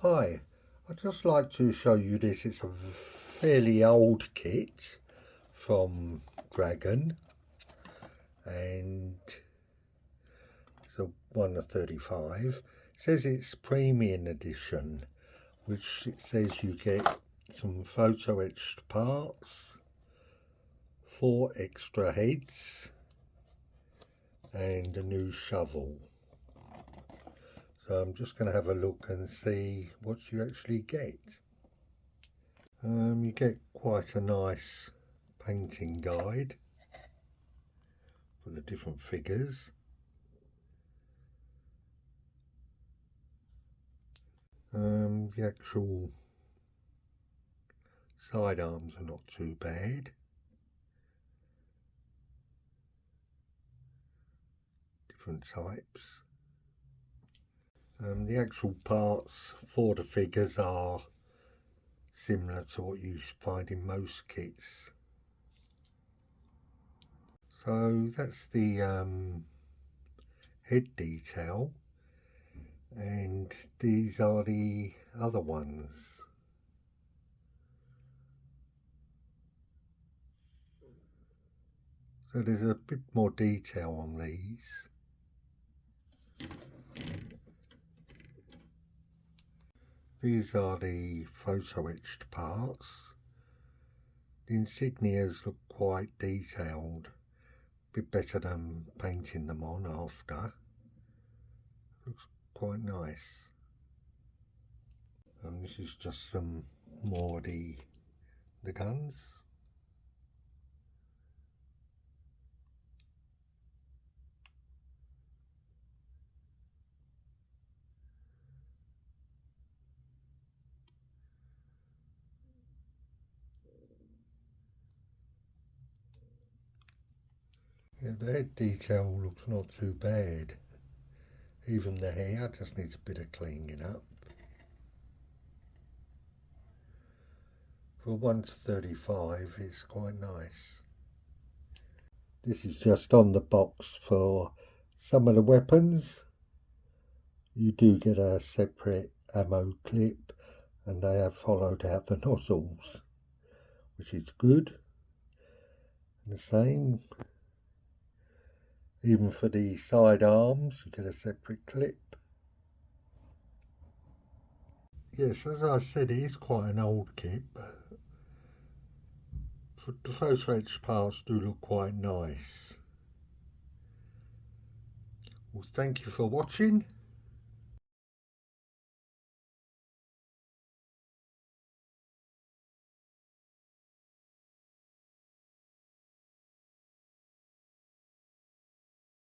Hi, I'd just like to show you this. It's a fairly old kit from Dragon, and it's a 1 of 35. It says it's premium edition, which it says you get some photo etched parts, 4 extra heads, and a new shovel. So I'm just going to have a look and see what you actually get. You get quite a nice painting guide for the different figures. The actual side arms are not too bad. Different types. The actual parts for the figures are similar to what you find in most kits. So that's the head detail, and these are the other ones. So there's a bit more detail on these. These are the photo etched parts. The insignias look quite detailed, a bit better than painting them on after. Looks quite nice. And this is just some more of the guns. Yeah, the head detail looks not too bad. Even the hair just needs a bit of cleaning up. For 1 to 35, it's quite nice. This is just on the box for some of the weapons. You do get a separate ammo clip, and they have followed out the nozzles, which is good. And the same, even for the side arms, you get a separate clip. Yes, as I said, it is quite an old kit, but the photo etched parts do look quite nice. Well, thank you for watching.